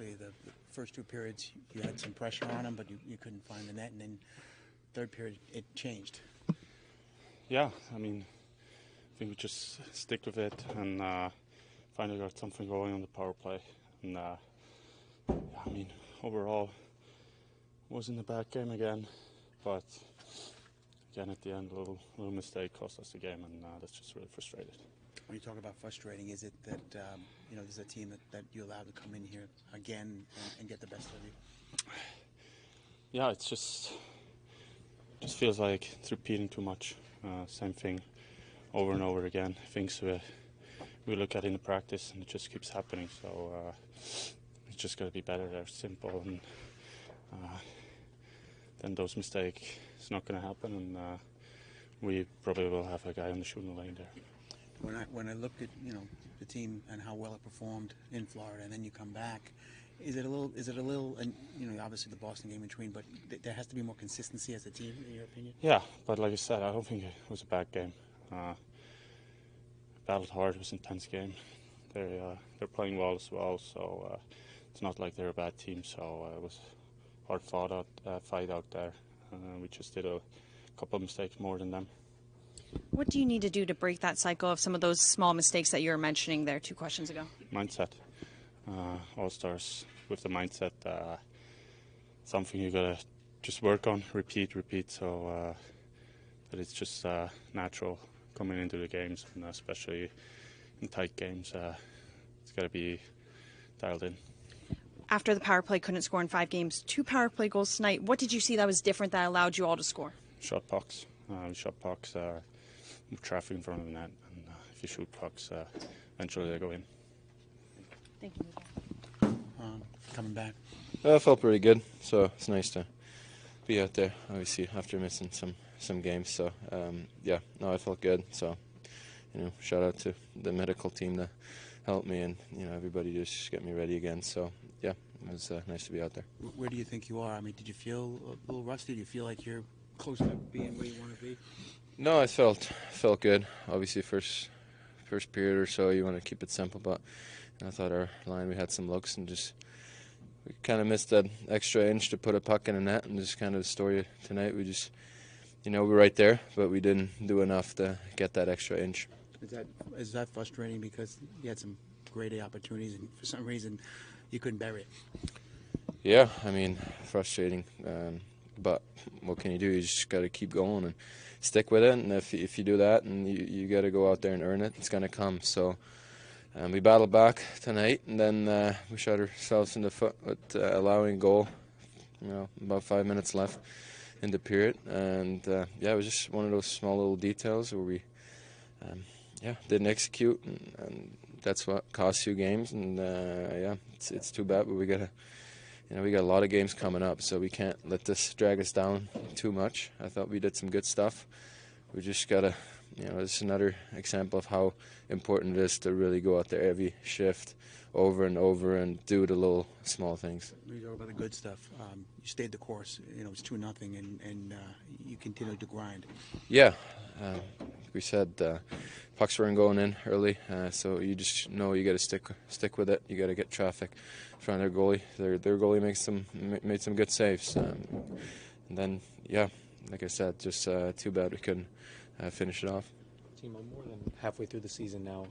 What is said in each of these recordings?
obviously the first two periods you had some pressure on them, but you couldn't find the net, and then third period it changed. Yeah, I mean, I think we just stick with it and finally got something going on the power play. And I mean, overall, it wasn't a bad game again, but again at the end, a little mistake cost us the game, and that's just really frustrated. When you talk about frustrating, is it that this is a team that you allowed to come in here again and get the best of you? Yeah, it's just feels like it's repeating too much. Same thing over and over again. Things we look at in the practice and it just keeps happening. So it's just got to be better. They're simple, and then those mistakes it's not going to happen, and we probably will have a guy on the shooting lane there. When I looked at the team and how well it performed in Florida, and then you come back, is it a little and obviously the Boston game in between, but there has to be more consistency as a team in your opinion? Yeah, but like I said, I don't think it was a bad game. Battled hard. It was an intense game. They're playing well as well, so it's not like they're a bad team. So it was hard fight out there. We just did a couple of mistakes more than them. What do you need to do to break that cycle of some of those small mistakes that you were mentioning there 2 questions ago? Mindset. All starts with the mindset. Something you gotta just work on, repeat, so that it's just natural coming into the games, and especially in tight games, it's gotta be dialed in. After the power play couldn't score in 5 games, 2 power play goals tonight. What did you see that was different that allowed you all to score? Shot pucks. Shot pucks with traffic in front of the net, and if you shoot pucks, eventually they go in. Thank you. Coming back. I felt pretty good, so it's nice to be out there, obviously, after missing some games. So, I felt good. So, shout out to the medical team that helped me, and, everybody just get me ready again. So, yeah, it was nice to be out there. Where do you think you are? I mean, did you feel a little rusty? Do you feel like you're close to being where you want to be? No, I felt good. Obviously, first period or so, you want to keep it simple, but I thought our line, we had some looks and we kind of missed that extra inch to put a puck in the net, and just kind of the story tonight. We just, we're right there, but we didn't do enough to get that extra inch. Is that frustrating because you had some great opportunities and for some reason you couldn't bury it? Yeah, I mean, frustrating. But what can you do? You just got to keep going and stick with it. And if you do that, and you got to go out there and earn it, it's going to come. So we battled back tonight, and then we shot ourselves in the foot with allowing a goal. About 5 minutes left in the period, and it was just one of those small little details where we didn't execute, and that's what costs you games. And it's too bad, but we got a lot of games coming up, so we can't let this drag us down too much. I thought we did some good stuff. We just got to, it's another example of how important it is to really go out there every shift over and over and do the little small things. You talk about the good stuff. You stayed the course. It's 2-0, and you continued to grind. Yeah. We said pucks weren't going in early, so you just know you got to stick with it. You got to get traffic in front of their goalie. Their goalie made some good saves, and then like I said, just too bad we couldn't finish it off. Timo, more than halfway through the season now,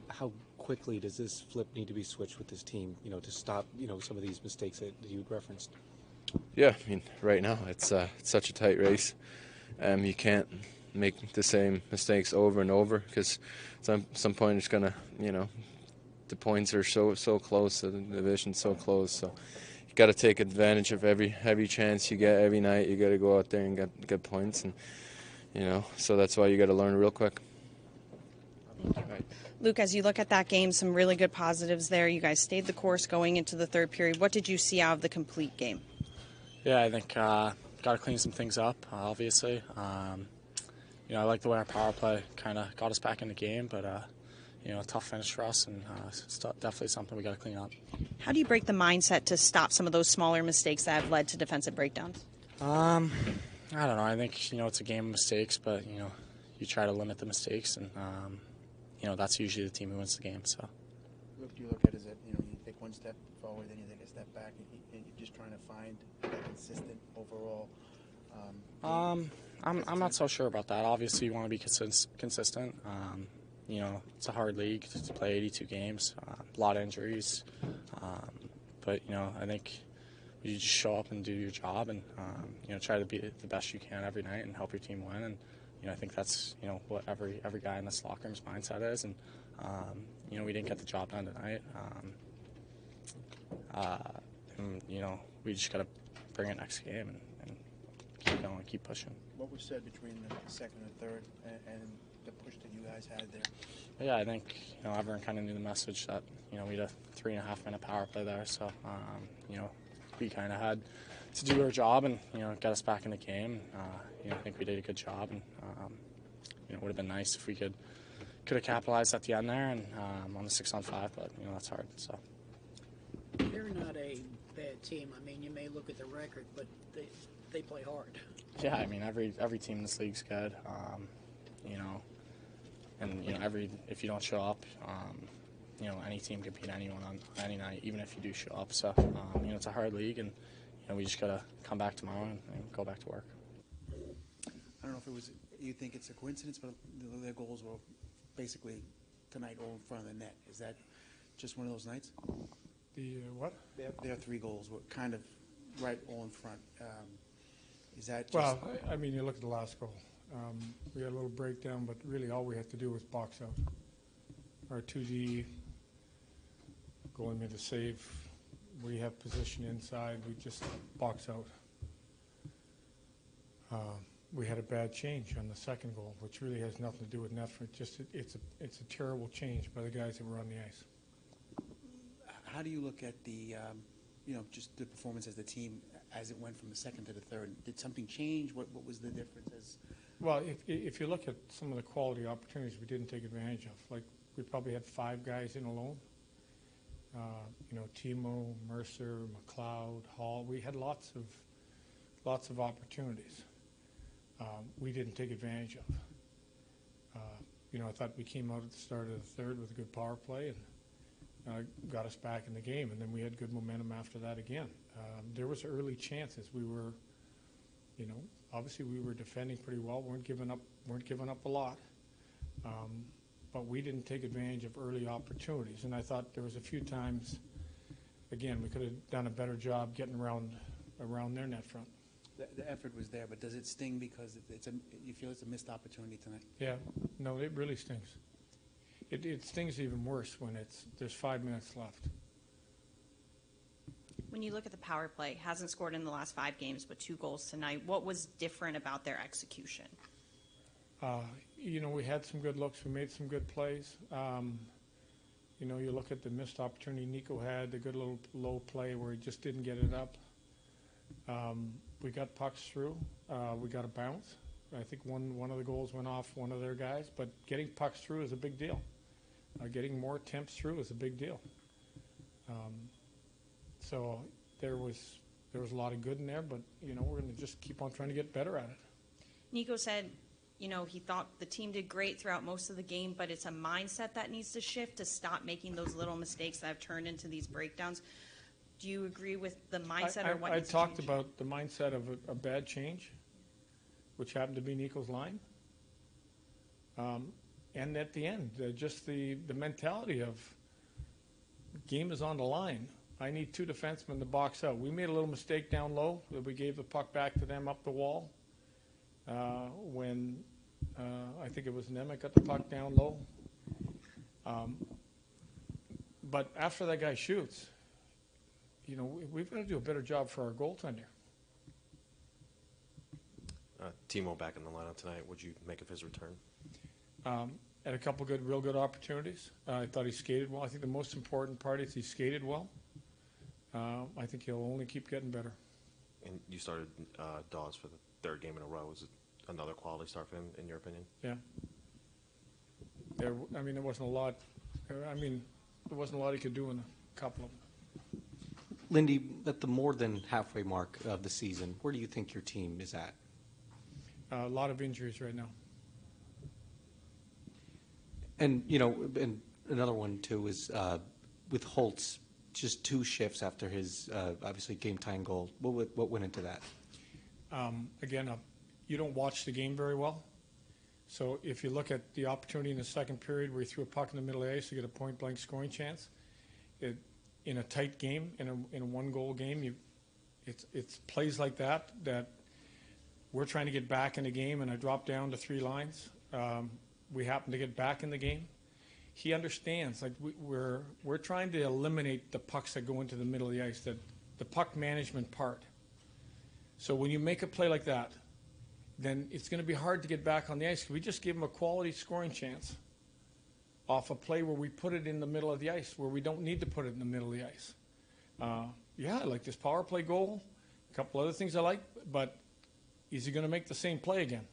how quickly does this flip need to be switched with this team? To stop some of these mistakes that you referenced. Yeah, I mean, right now it's such a tight race. You can't make the same mistakes over and over, because some point it's gonna, the points are so close, the division's so close. So you got to take advantage of every chance you get every night. You got to go out there and get points, and so that's why you got to learn real quick. Right. Luke, as you look at that game, some really good positives there. You guys stayed the course going into the third period. What did you see out of the complete game? Yeah, I think got to clean some things up, obviously. I like the way our power play kind of got us back in the game, but a tough finish for us, and it's definitely something we got to clean up. How do you break the mindset to stop some of those smaller mistakes that have led to defensive breakdowns? I don't know. I think it's a game of mistakes, but you try to limit the mistakes, and that's usually the team who wins the game. So. What do you look at is that you think once step forward, then you take a step back, and you're just trying to find that consistent overall. I'm not so sure about that. Obviously, you want to be consistent. You know, it's a hard league to play 82 games, a lot of injuries. But, you know, I think you just show up and do your job and, you know, try to be the best you can every night and help your team win. And, you know, I think that's, you know, what every guy in this locker room's mindset is. And, you know, we didn't get the job done tonight. And, you know, we just got to bring it next game and keep going, keep pushing. What was said between the second and third and the push that you guys had there? Yeah, I think, you know, everyone kind of knew the message that, you know, we had a 3.5-minute power play there. So, you know, we kind of had to do our job and, you know, get us back in the game. You know, I think we did a good job, and, you know, it would have been nice if we could have capitalized at the end there and on the 6-on-5, but, you know, that's hard. So. They're not a bad team. I mean, you may look at the record, but they play hard. Yeah, I mean, every team in this league's good. You know, and, you know, if you don't show up, you know, any team can beat anyone on any night, even if you do show up. So, you know, it's a hard league, and, you know, we just got to come back tomorrow and go back to work. I don't know if you think it's a coincidence, but their goals were basically tonight all in front of the net. Is that just one of those nights? The what? Their 3 goals were kind of right all in front. Is that just... Well, I mean, you look at the last goal. We had a little breakdown, but really all we had to do was box out. Our 2D goalie made a save. We have position inside. We just box out. We had a bad change on the second goal, which really has nothing to do with net. It's a terrible change by the guys that were on the ice. How do you look at the, you know, just the performance as the team as it went from the second to the third? Did something change? What was the difference? Well, if you look at some of the quality opportunities we didn't take advantage of, like we probably had 5 guys in alone. You know, Timo, Mercer, McLeod, Hall. We had lots of opportunities. We didn't take advantage of. You know, I thought we came out at the start of the third with a good power play and got us back in the game, and then we had good momentum after that again. There was early chances. We were, you know, obviously we were defending pretty well. weren't giving up a lot, but we didn't take advantage of early opportunities. And I thought there was a few times, again, we could have done a better job getting around their net front. The effort was there, but does it sting because you feel it's a missed opportunity tonight? Yeah, no, it really stings. It stings even worse when there's 5 minutes left. When you look at the power play, hasn't scored in the last 5 games, but 2 goals tonight. What was different about their execution? You know, we had some good looks. We made some good plays. You know, you look at the missed opportunity Nico had, the good little low play where he just didn't get it up. We got pucks through. We got a bounce. I think one of the goals went off one of their guys, but getting pucks through is a big deal. Getting more attempts through is a big deal. So there was a lot of good in there, but, you know, we're going to just keep on trying to get better at it. Nico said, you know, he thought the team did great throughout most of the game, but it's a mindset that needs to shift to stop making those little mistakes that have turned into these breakdowns. Do you agree with the mindset or what I needs to talked change? about the mindset of a bad change, which happened to be Nico's line. And at the end, just the mentality of game is on the line. I need 2 defensemen to box out. We made a little mistake down low that we gave the puck back to them up the wall when I think it was Nemec got the puck down low. But after that guy shoots, you know, we've got to do a better job for our goaltender. Timo back in the lineup tonight. What'd you make of his return? Had a couple real good opportunities. I thought he skated well. I think the most important part is he skated well. I think he'll only keep getting better. And you started Dawes for the 3rd game in a row. Was it another quality start for him, in your opinion? Yeah. There wasn't a lot. There wasn't a lot he could do in a couple of them. Lindy, at the more than halfway mark of the season, where do you think your team is at? A lot of injuries right now. And, you know, and another one, too, is with Holtz just 2 shifts after his obviously game-tying goal. What went into that? Again, you don't watch the game very well. So if you look at the opportunity in the second period where he threw a puck in the middle of the ice to get a point-blank scoring chance, in a tight game, in a one-goal game, it's plays like that we're trying to get back in the game, and I dropped down to 3 lines. We happen to get back in the game. He understands, like we're trying to eliminate the pucks that go into the middle of the ice, the puck management part. So when you make a play like that, then it's going to be hard to get back on the ice. We just give him a quality scoring chance off a play where we put it in the middle of the ice, where we don't need to put it in the middle of the ice. I like this power play goal. A couple other things I like, but is he going to make the same play again?